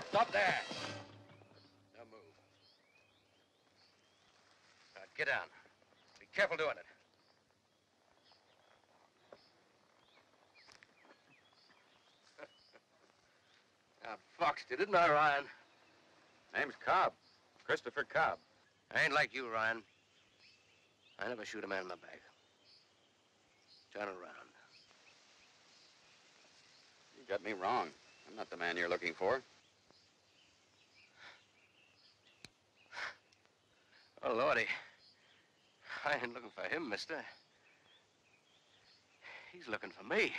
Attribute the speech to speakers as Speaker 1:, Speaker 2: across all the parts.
Speaker 1: Stop there. Don't move. Now, get down. Be careful doing it. I foxed you, didn't I, Ryan?
Speaker 2: Name's Cobb. Christopher Cobb.
Speaker 1: I ain't like you, Ryan. I never shoot a man in the back. Turn around.
Speaker 2: You got me wrong. I'm not the man you're looking for.
Speaker 1: Oh, Lordy. I ain't looking for him, mister. He's looking for me.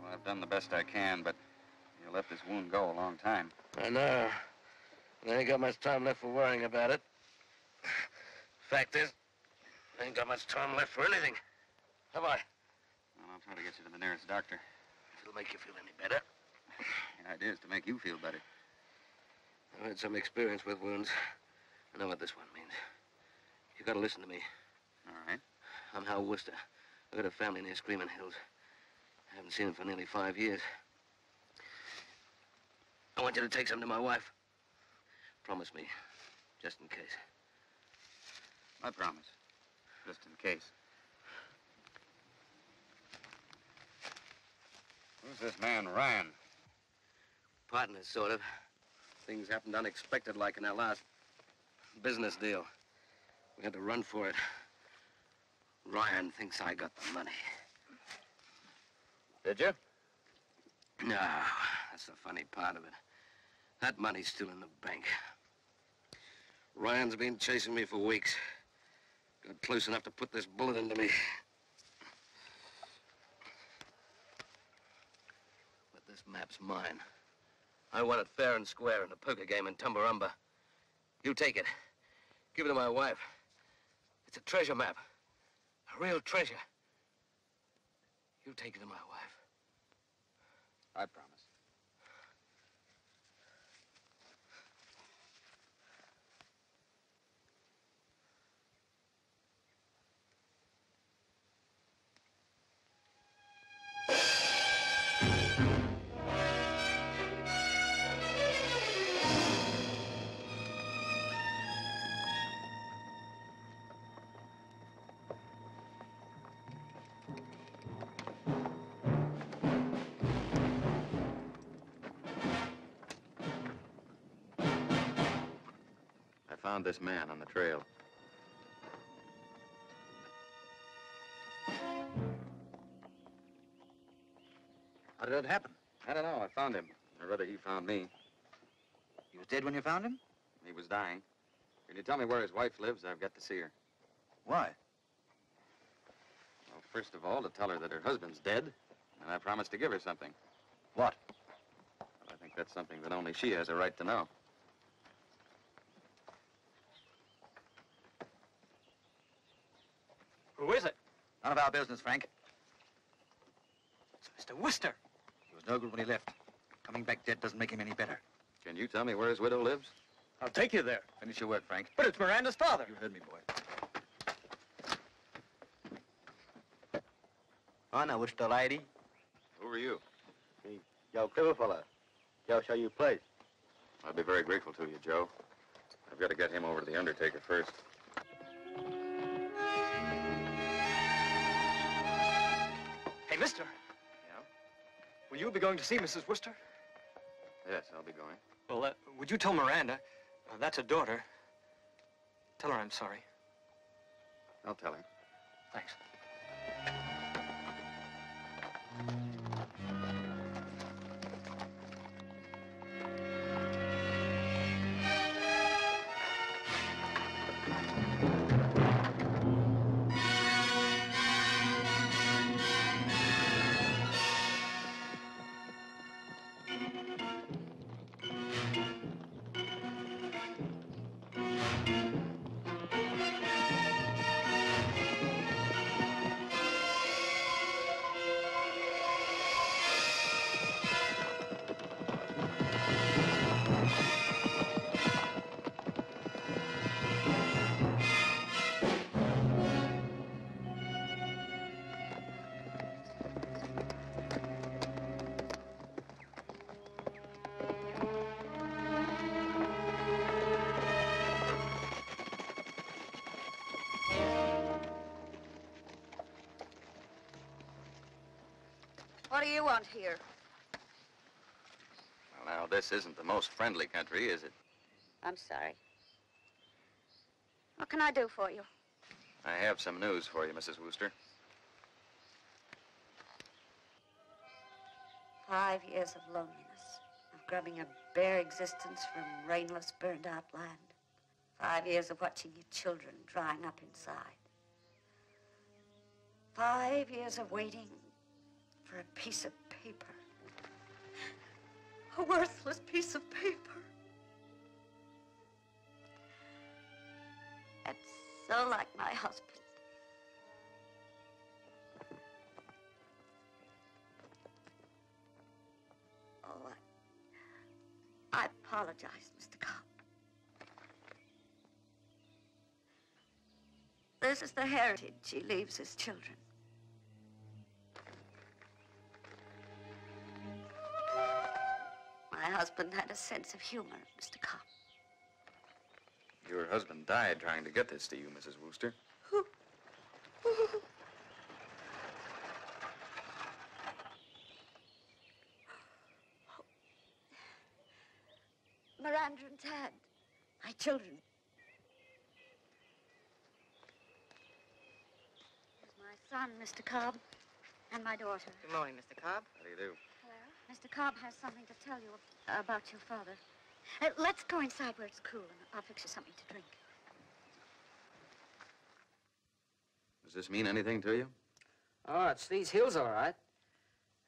Speaker 2: Well, I've done the best I can, but you let this wound go a long time.
Speaker 1: I know. I ain't got much time left for worrying about it. Fact is, I ain't got much time left for anything. Have I?
Speaker 2: Well, I'll try to get you to the nearest doctor.
Speaker 1: If it'll make you feel any better.
Speaker 2: The idea is to make you feel better.
Speaker 1: I've had some experience with wounds. I know what this one means. You gotta listen to me.
Speaker 2: All right.
Speaker 1: I'm Hal Worcester. I've got a family near Screaming Hills. I haven't seen him for nearly 5 years. I want you to take some to my wife. Promise me, just in case.
Speaker 2: I promise. Just in case. Who's this man, Ryan?
Speaker 1: Partners, sort of. Things happened unexpected, like in our last business deal. We had to run for it. Ryan thinks I got the money.
Speaker 2: Did you?
Speaker 1: No, that's the funny part of it. That money's still in the bank. Ryan's been chasing me for weeks. Got close enough to put this bullet into me. But this map's mine. I won it fair and square in a poker game in Tumbarumba. You take it. Give it to my wife. It's a treasure map. A real treasure. You take it to my wife.
Speaker 2: I promise. I found this man on the trail.
Speaker 3: How did it happen?
Speaker 2: I don't know. I found him. Or rather, he found me.
Speaker 3: He was dead when you found him?
Speaker 2: He was dying. Can you tell me where his wife lives? I've got to see her.
Speaker 3: Why?
Speaker 2: Well, first of all, to tell her that her husband's dead, and I promised to give her something.
Speaker 3: What?
Speaker 2: Well, I think that's something that only she has a right to know.
Speaker 4: Who is it?
Speaker 3: None of our business, Frank.
Speaker 4: It's Mr. Worcester.
Speaker 3: He was no good when he left. Coming back dead doesn't make him any better.
Speaker 2: Can you tell me where his widow lives?
Speaker 4: I'll take you there.
Speaker 3: Finish your work, Frank.
Speaker 4: But it's Miranda's father.
Speaker 3: You heard me, boy.
Speaker 5: I know which the lady.
Speaker 2: Who are you?
Speaker 5: Me, Joe clever fella. Joe show you place.
Speaker 2: I'd be very grateful to you, Joe. I've got to get him over to the undertaker first.
Speaker 4: Hey, mister.
Speaker 2: Yeah?
Speaker 4: Will you be going to see Mrs. Worcester?
Speaker 2: Yes, I'll be going.
Speaker 4: Well, would you tell Miranda, that's a daughter, tell her I'm sorry.
Speaker 2: I'll tell him.
Speaker 4: Thanks.
Speaker 6: What do you want here?
Speaker 2: Well, now, this isn't the most friendly country, is it?
Speaker 6: I'm sorry. What can I do for you?
Speaker 2: I have some news for you, Mrs. Wooster.
Speaker 6: 5 years of loneliness, of grubbing a bare existence from rainless, burned-out land. 5 years of watching your children drying up inside. 5 years of waiting for a piece of paper. A worthless piece of paper. That's so like my husband. Oh, I apologize, Mr. Cobb. This is the heritage he leaves his children. My husband had a sense of humor, Mr. Cobb.
Speaker 2: Your husband died trying to get this to you, Mrs. Wooster.
Speaker 6: Miranda and Tad, my children. Here's my son, Mr. Cobb, and my daughter.
Speaker 3: Good morning, Mr. Cobb.
Speaker 2: How do you do?
Speaker 6: Hello. Mr. Cobb has something to tell you about your father. Let's go inside where it's cool, and I'll fix you something to drink.
Speaker 2: Does this mean anything to you?
Speaker 7: Oh, it's these hills, all right.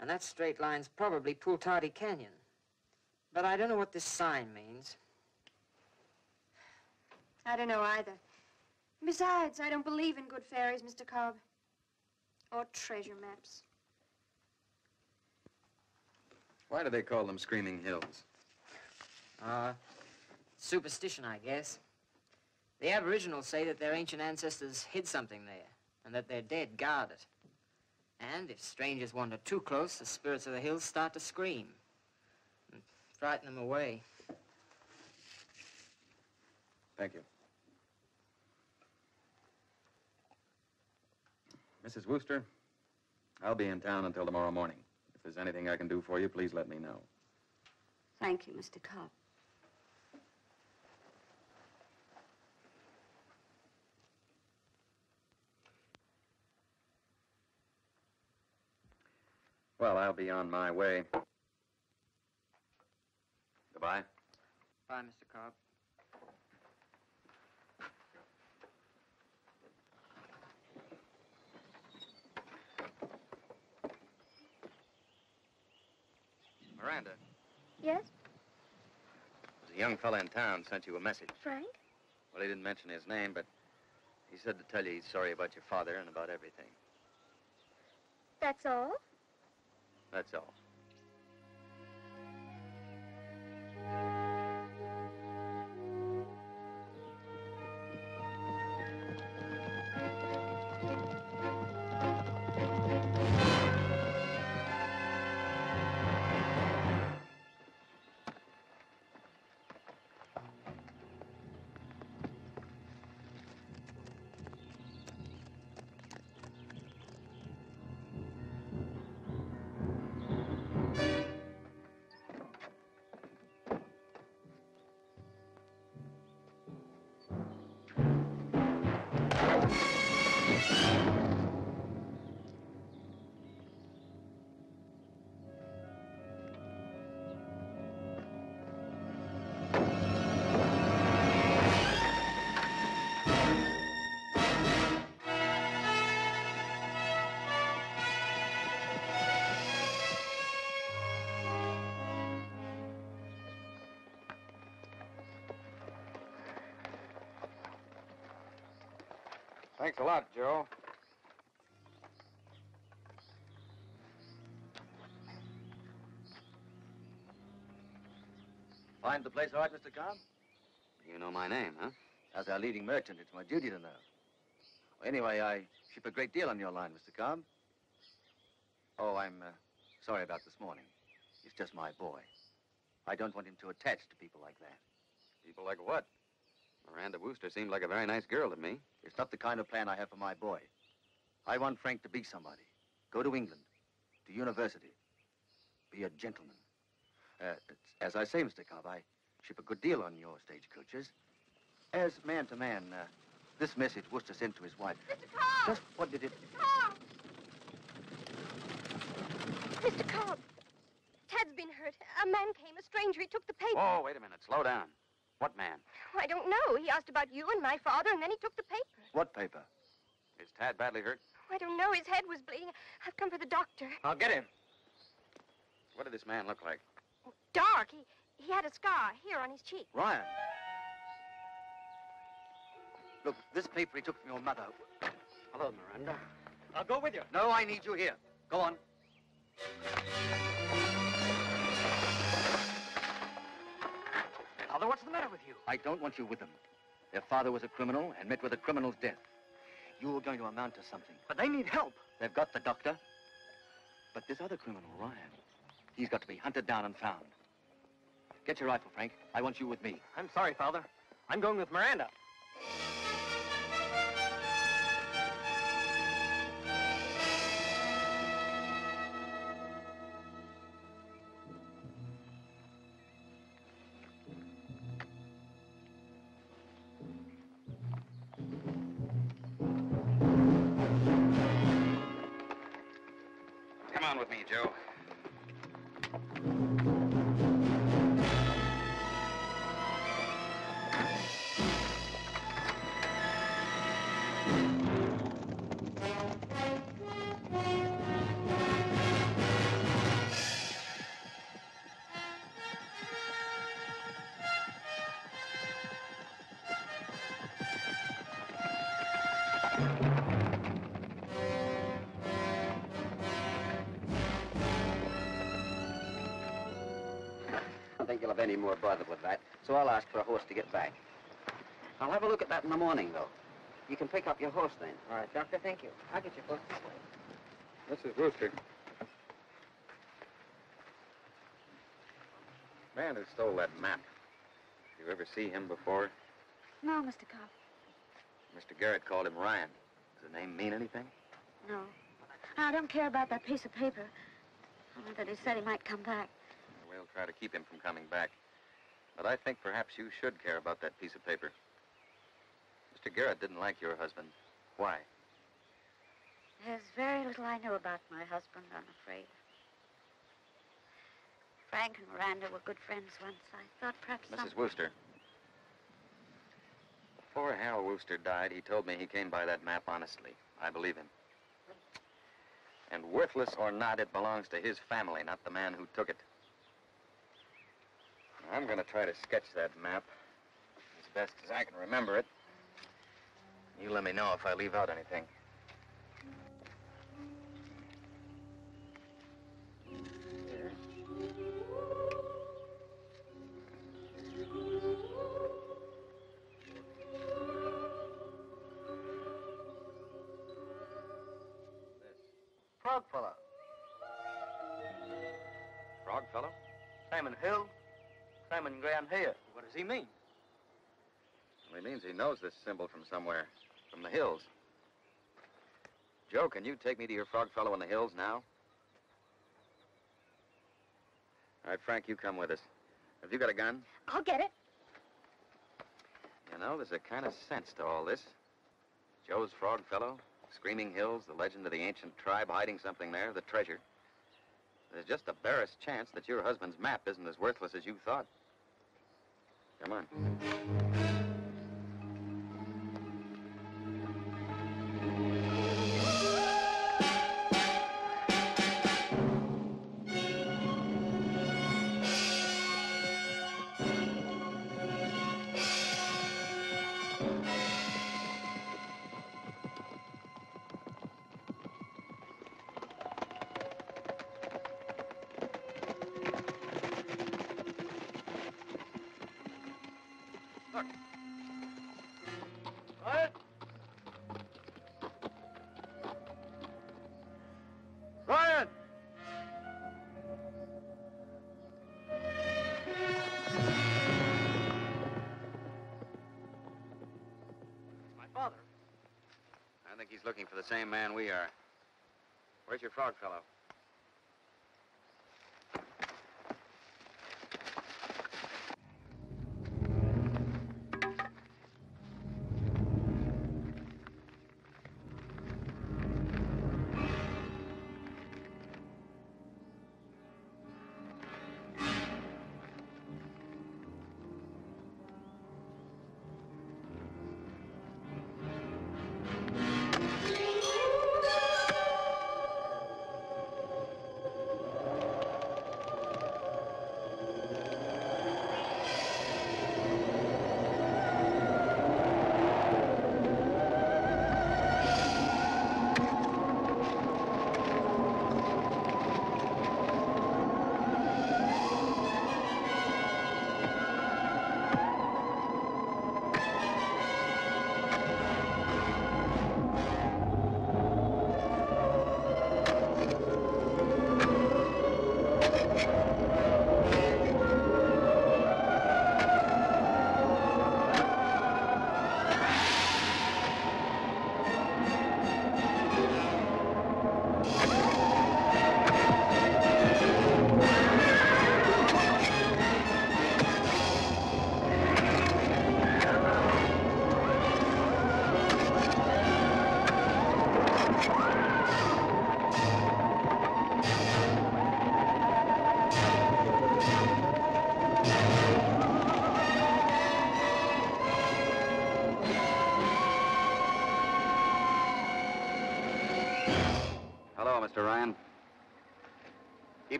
Speaker 7: And that straight line's probably Pultardi Canyon. But I don't know what this sign means.
Speaker 8: I don't know either. Besides, I don't believe in good fairies, Mr. Cobb. Or treasure maps.
Speaker 2: Why do they call them Screaming Hills?
Speaker 7: Superstition, I guess. The Aboriginals say that their ancient ancestors hid something there, and that their dead guard it. And if strangers wander too close, the spirits of the hills start to scream and frighten them away.
Speaker 2: Thank you. Mrs. Wooster, I'll be in town until tomorrow morning. If there's anything I can do for you, please let me know.
Speaker 6: Thank you, Mr. Cobb.
Speaker 2: Well, I'll be on my way. Goodbye.
Speaker 7: Bye, Mr. Cobb.
Speaker 2: Miranda,
Speaker 8: Yes,
Speaker 2: there's a young fella in town sent you a message.
Speaker 8: Frank?
Speaker 2: Well, he didn't mention his name, but he said to tell you he's sorry about your father and about everything.
Speaker 8: That's all?
Speaker 2: That's all. Thanks a lot, Joe.
Speaker 1: Find the place all right, Mr. Cobb?
Speaker 2: You know my name, huh?
Speaker 1: As our leading merchant, it's my duty to know. Well, anyway, I ship a great deal on your line, Mr. Cobb. Oh, I'm sorry about this morning. He's just my boy. I don't want him to attach to people like that.
Speaker 2: People like what? Miranda Wooster seemed like a very nice girl to me.
Speaker 1: It's not the kind of plan I have for my boy. I want Frank to be somebody. Go to England, to university.
Speaker 3: be a gentleman. As I say, Mr. Cobb, I ship a good deal on your stagecoaches. As man to man, this message Worcester sent to his wife.
Speaker 8: Mr. Cobb!
Speaker 3: Just what did it...
Speaker 8: Mr. Cobb! Mr. Cobb! Tad's been hurt. A man came, a stranger. He took the paper.
Speaker 2: Oh, wait a minute. Slow down. What man?
Speaker 8: I don't know. He asked about you and my father, and then he took the paper.
Speaker 3: What paper?
Speaker 2: Is Tad badly hurt?
Speaker 8: I don't know. His head was bleeding. I've come for the doctor.
Speaker 4: I'll get him.
Speaker 2: What did this man look like?
Speaker 8: Dark. He had a scar here on his cheek.
Speaker 3: Ryan. Look, this paper he took from your mother.
Speaker 4: Hello, Miranda. I'll go with you.
Speaker 3: No, I need you here. Go on.
Speaker 4: Father, what's the matter with you?
Speaker 3: I don't want you with them. Their father was a criminal and met with a criminal's death. You were going to amount to something.
Speaker 4: But they need help.
Speaker 3: They've got the doctor. But this other criminal, Ryan, he's got to be hunted down and found. Get your rifle, Frank. I want you with me.
Speaker 4: I'm sorry, Father. I'm going with Miranda.
Speaker 2: Come on with me, Joe.
Speaker 5: I don't think you'll have any more bother with that, so I'll ask for a horse to get back. I'll have a look at that in the morning, though. You can pick up your horse then.
Speaker 7: All right, Doctor, thank you. I'll get your horse this way.
Speaker 2: Mrs. Wooster. Man who stole that map. Did you ever see him before?
Speaker 6: No, Mr. Cobb.
Speaker 2: Mr. Garrett called him Ryan. Does the name mean anything?
Speaker 6: No. I don't care about that piece of paper. Only that he said he might come back.
Speaker 2: We'll try to keep him from coming back. But I think perhaps you should care about that piece of paper. Mr. Garrett didn't like your husband. Why?
Speaker 6: There's very little I know about my husband, I'm afraid. Frank and Miranda were good friends once. I thought perhaps
Speaker 2: Mrs. Wooster. Before Hal Wooster died, he told me he came by that map honestly. I believe him. And worthless or not, it belongs to his family, not the man who took it. I'm going to try to sketch that map as best as I can remember it. You let me know if I leave out anything. Here.
Speaker 3: Frog fellow.
Speaker 2: Frog fellow?
Speaker 3: Simon Hill. Simon Graham here.
Speaker 4: What does he mean?
Speaker 2: Well, he means he knows this symbol from somewhere. From the hills. Joe, can you take me to your frog fellow in the hills now? All right, Frank, you come with us. Have you got a gun?
Speaker 8: I'll get it.
Speaker 2: You know, there's a kind of sense to all this. Joe's frog fellow, Screaming Hills, the legend of the ancient tribe hiding something there, the treasure. There's just the barest chance that your husband's map isn't as worthless as you thought. Come on.
Speaker 3: Ryan!
Speaker 4: My father.
Speaker 2: I think he's looking for the same man we are. Where's your frog fellow?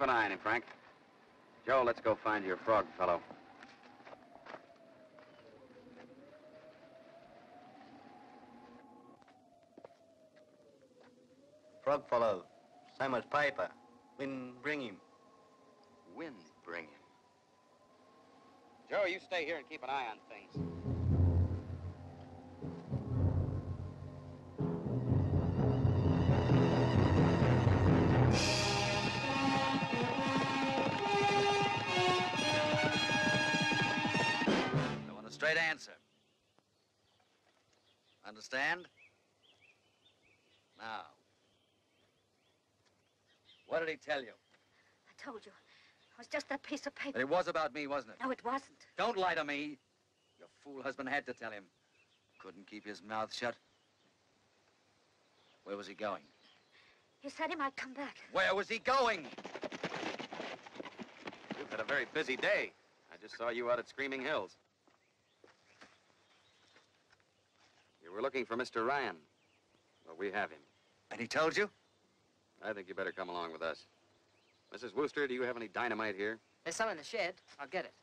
Speaker 2: Keep an eye on him, Frank. Joe, let's go find your frog fellow.
Speaker 3: Frog fellow, same as paper. Wind bring him.
Speaker 2: Wind bring him. Joe, you stay here and keep an eye on things.
Speaker 3: I want a straight answer. Understand? Now. What did he tell you?
Speaker 6: I told you. It was just that piece of paper.
Speaker 3: But it was about me, wasn't it?
Speaker 6: No, it wasn't.
Speaker 3: Don't lie to me. Your fool husband had to tell him. Couldn't keep his mouth shut. Where was he going?
Speaker 6: He said he might come back.
Speaker 3: Where was he going?
Speaker 2: You've had a very busy day. I just saw you out at Screaming Hills. You were looking for Mr. Ryan. Well, we have him.
Speaker 3: And he told you?
Speaker 2: I think you better come along with us. Mrs. Wooster, do you have any dynamite here?
Speaker 7: There's some in the shed. I'll get it.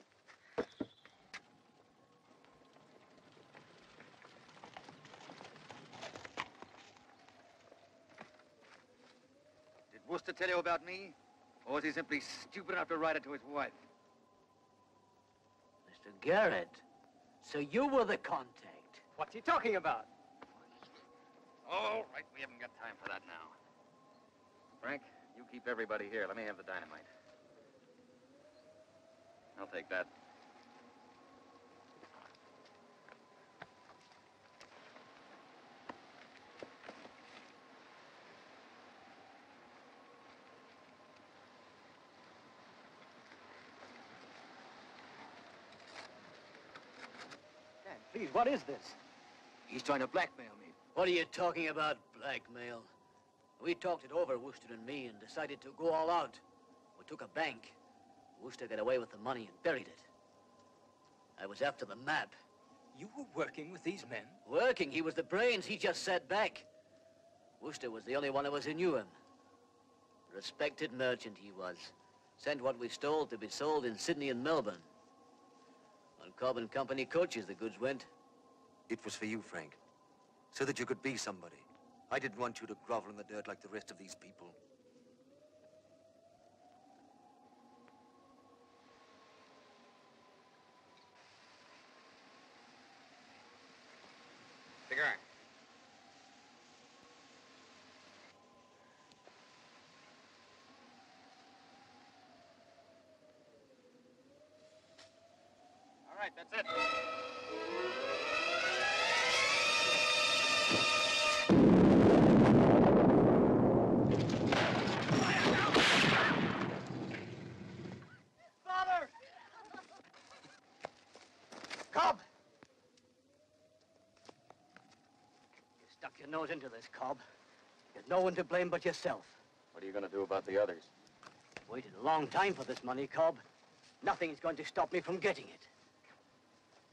Speaker 3: Did Wooster tell you about me? Or was he simply stupid enough to write it to his wife?
Speaker 9: Mr. Garrett, so you were the contact.
Speaker 4: What's he talking about?
Speaker 2: All right, we haven't got time for that now. Frank, you keep everybody here. Let me have the dynamite. I'll take that.
Speaker 9: Dad, please, what is this?
Speaker 3: He's trying to blackmail me.
Speaker 9: What are you talking about, blackmail? We talked it over, Wooster and me, and decided to go all out. We took a bank. Wooster got away with the money and buried it. I was after the map.
Speaker 4: You were working with these men?
Speaker 9: Working? He was the brains. He just sat back. Wooster was the only one of us who knew him. Respected merchant he was. Sent what we stole to be sold in Sydney and Melbourne. On Cobb and Company coaches the goods went.
Speaker 3: It was for you, Frank. So that you could be somebody. I didn't want you to grovel in the dirt like the rest of these people.
Speaker 2: Cigar. All right, that's it.
Speaker 9: Father! Cobb! You stuck your nose into this, Cobb. You've no one to blame but yourself.
Speaker 2: What are you going to do about the others?
Speaker 9: Waited a long time for this money, Cobb. Nothing's going to stop me from getting it.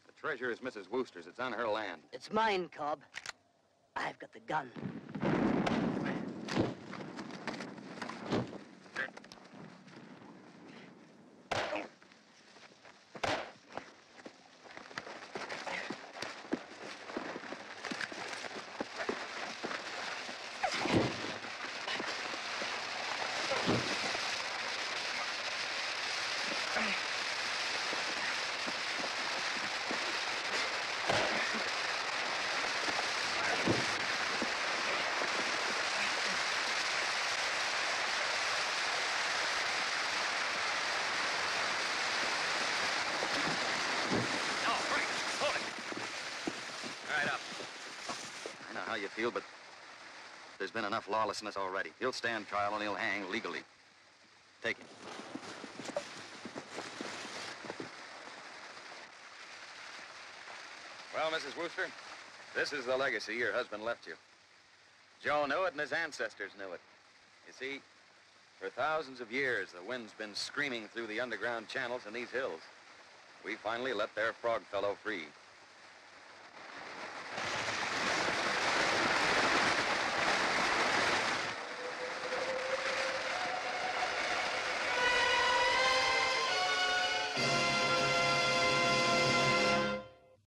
Speaker 2: The treasure is Mrs. Wooster's. It's on her land.
Speaker 9: It's mine, Cobb. I've got the gun.
Speaker 2: How you feel, but there's been enough lawlessness already. He'll stand trial and he'll hang legally. Take him. Well, Mrs. Wooster, this is the legacy your husband left you. Joe knew it and his ancestors knew it. You see, for thousands of years, the wind's been screaming through the underground channels in these hills. We finally let their frog fellow free.